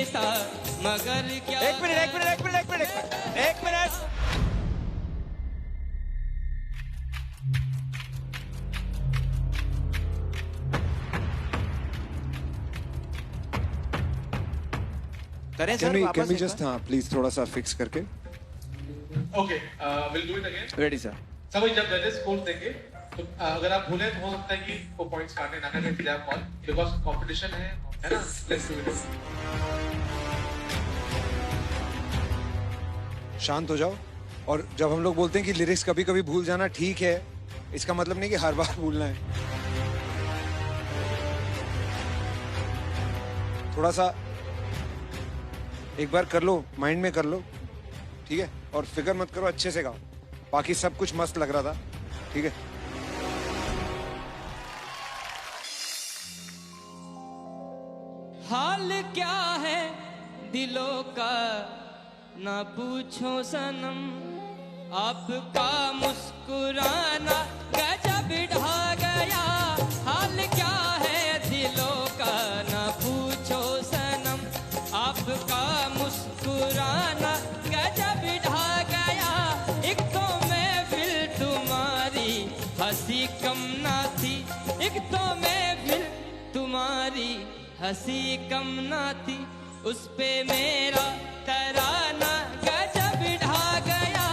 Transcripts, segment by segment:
था मगर क्या। एक मिनट। करें सर Can वापस we एक just बार? हाँ प्लीज थोड़ा सा फिक्स करके। Okay, we'll do it again. Ready sir. सब जब जजेस स्कोर देंगे तो अगर आप भूलें तो हो सकता है कि वो पॉइंट्स काटे ना करें इंतजाम कॉल बिकॉज कंपटीशन है ना। Let's do it. शांत हो जाओ। और जब हम लोग बोलते हैं कि लिरिक्स कभी कभी भूल जाना ठीक है, इसका मतलब नहीं कि हर बार भूलना है। थोड़ा सा एक बार कर लो, माइंड में कर लो, ठीक है। और फिक्र मत करो, अच्छे से गाओ। बाकी सब कुछ मस्त लग रहा था, ठीक है। हाल क्या है दिलों का ना पूछो सनम, आपका मुस्कुराना गजब ढा गया। हाल क्या है दिलों का ना पूछो सनम, आपका मुस्कुराना गजब ढा गया। एक तो महफिल तुम्हारी हंसी कम ना थी, एक तो महफिल तुम्हारी हंसी कम ना थी, उस पे मेरा तराना गजब ढा गया।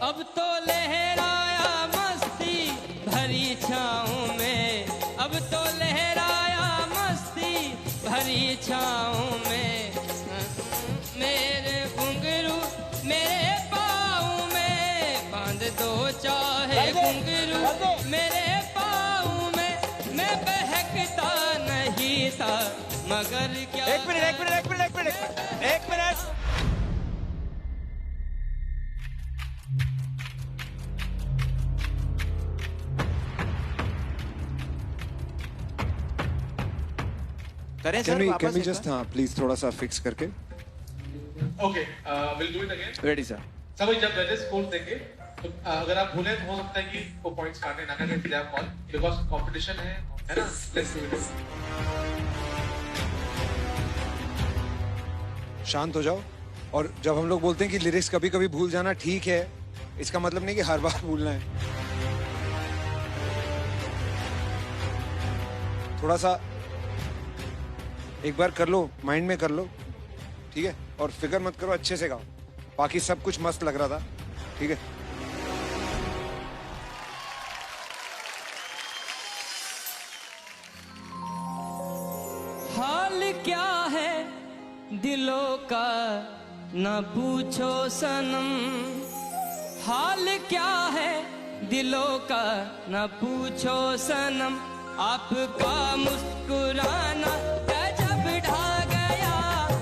अब तो लहराया मस्ती भरी छाँव में, अब तो लहराया मस्ती भरी छाँव में। मेरे घुंघरू मेरे पाँव में बांध दो चाहे घुंघरू मेरे पाँव में। मैं बहकता नहीं था मगर क्या। एक मिनट। करें सर Can वापस we एक just बार? हाँ प्लीज थोड़ा सा फिक्स करके। Okay, we'll do it again. Ready sir. सब जब जजेस स्कोर देंगे तो अगर आप भूलें तो हो सकता है कि वो पॉइंट्स काटे ना करें इंतजाम कॉल बिकॉज कंपटीशन है ना। Let's do it. शांत हो जाओ। और जब हम लोग बोलते हैं कि लिरिक्स कभी कभी भूल जाना ठीक है, इसका मतलब नहीं कि हर बार भूलना है। थोड़ा सा एक बार कर लो, माइंड में कर लो, ठीक है। और फिक्र मत करो, अच्छे से गाओ। बाकी सब कुछ मस्त लग रहा था, ठीक है। हाल क्या है दिलों का न पूछो सनम, हाल क्या है दिलों का न पूछो सनम, आपका मुस्कुराना गजब ढा गया।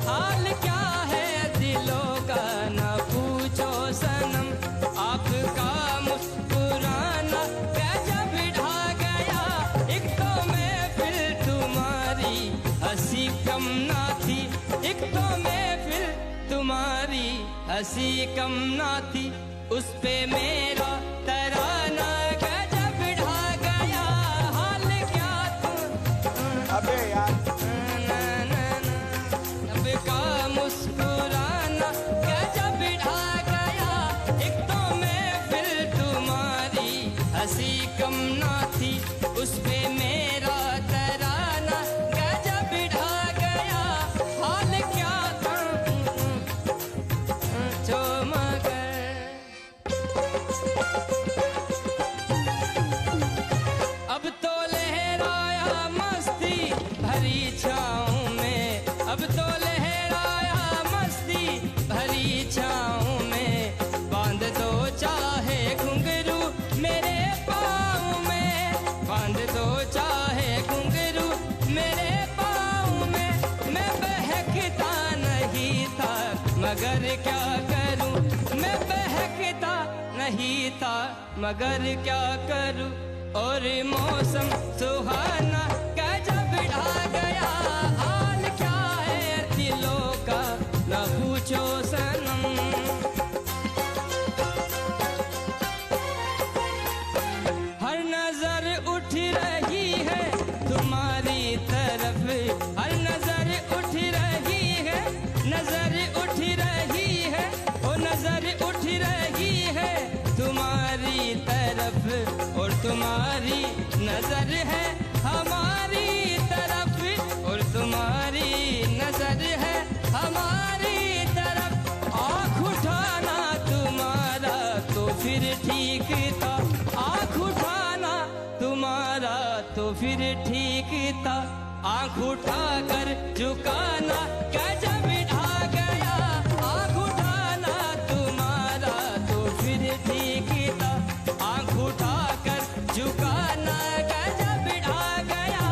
हाल क्या है दिलों का न पूछो सनम, आपका मुस्कुराना गजब ढा गया। एक तो महफिल तुम्हारी हंसी कम ना थी, एक तो महफिल तुम्हारी हंसी कम ना थी, उस पे मेरा तराना गजब ढा गया। हाल क्या तुम अबे यार आपका मुस्कुराना गजब ढा गया। एक तो महफिल तुम्हारी हंसी कम ना थी, उस पे मेरा तराना गजब ढा गया। हाल क्या तुम जो मगर। अब तो लहराया मस्ती भरी छाँव में, अब तो लहराया मस्ती भरी छाँव में। बांध दो चाहे घुंघरू मेरे पाँव में, बांध दो चाहे घुंघरू मेरे पाँव में। मैं बहकता नहीं था मगर क्या करूं, मैं बहकता नहीं था मगर क्या करूं। और मौसम सुहाना गजब ढा गया। हाल क्या है दिलों का न पूछो सनम। नजर उठ रही है तुम्हारी तरफ और तुम्हारी नजर है हमारी तरफ और तुम्हारी नजर है हमारी तरफ। आँख उठाना तुम्हारा तो फिर ठीक था, आँख उठाना तुम्हारा तो फिर ठीक था, आँख उठाकर झुकाना गजब ढा गया। आँख उठाना तुम्हारा तो फिर ठीक था, आँख उठाकर झुकाना गजब ढा गया।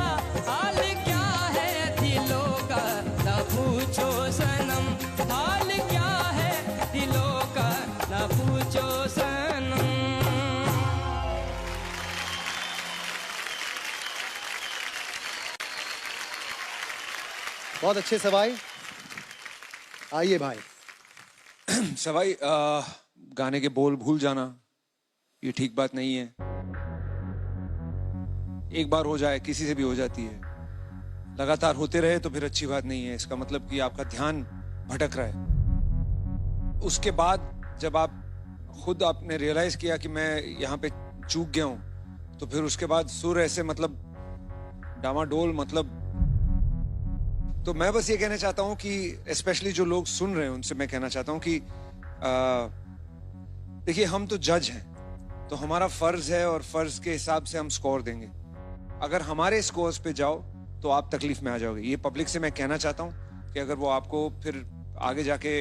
हाल क्या है दिलों का न पूछो सनम, हाल क्या है दिलों का न पूछो सनम। बहुत अच्छे सवाई। आइए भाई। सवाई गाने के बोल भूल जाना ये ठीक बात नहीं है। एक बार हो जाए, किसी से भी हो जाती है, लगातार होते रहे तो फिर अच्छी बात नहीं है। इसका मतलब कि आपका ध्यान भटक रहा है। उसके बाद जब आप खुद आपने रियलाइज किया कि मैं यहाँ पे चूक गया हूं, तो फिर उसके बाद सुर ऐसे मतलब डामाडोल, मतलब तो मैं बस ये कहना चाहता हूं कि स्पेशली जो लोग सुन रहे हैं उनसे मैं कहना चाहता हूं कि देखिए, हम तो जज हैं, तो हमारा फर्ज है और फर्ज के हिसाब से हम स्कोर देंगे। अगर हमारे स्कोर्स पे जाओ तो आप तकलीफ में आ जाओगे। ये पब्लिक से मैं कहना चाहता हूं कि अगर वो आपको फिर आगे जाके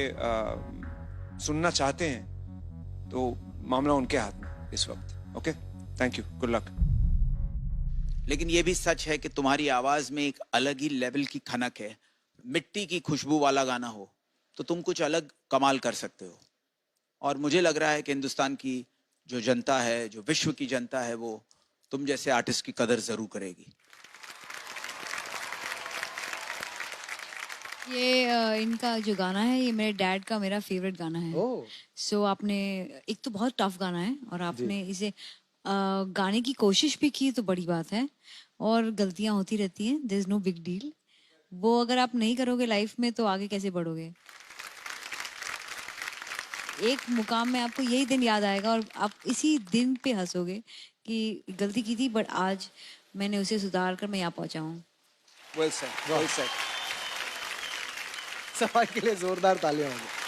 सुनना चाहते हैं तो मामला उनके हाथ में इस वक्त। Okay, thank you, good luck. लेकिन ये भी सच है कि तुम्हारी आवाज में एक अलग ही लेवल की खनक है। मिट्टी की खुशबू वाला गाना हो तो तुम कुछ अलग कमाल कर सकते हो। और मुझे लग रहा है कि हिंदुस्तान की जो जनता है, जो विश्व की जनता है, वो तुम जैसे आर्टिस्ट की कदर जरूर करेगी। ये इनका जो गाना है ये मेरे डैड का मेरा फेवरेट गाना है। ओह। सो आपने एक तो बहुत टफ गाना है और आपने इसे गाने की कोशिश भी की तो बड़ी बात है, और गलतियां होती रहती हैं, there is no big deal. वो अगर आप नहीं करोगे लाइफ में तो आगे कैसे बढ़ोगे। एक मुकाम में आपको यही दिन याद आएगा और आप इसी दिन पे हंसोगे कि गलती की थी, बट आज मैंने उसे सुधार कर मैं यहाँ पहुंचा हूँ। Well said, well said. Sawai के लिए जोरदार तालियां होंगी।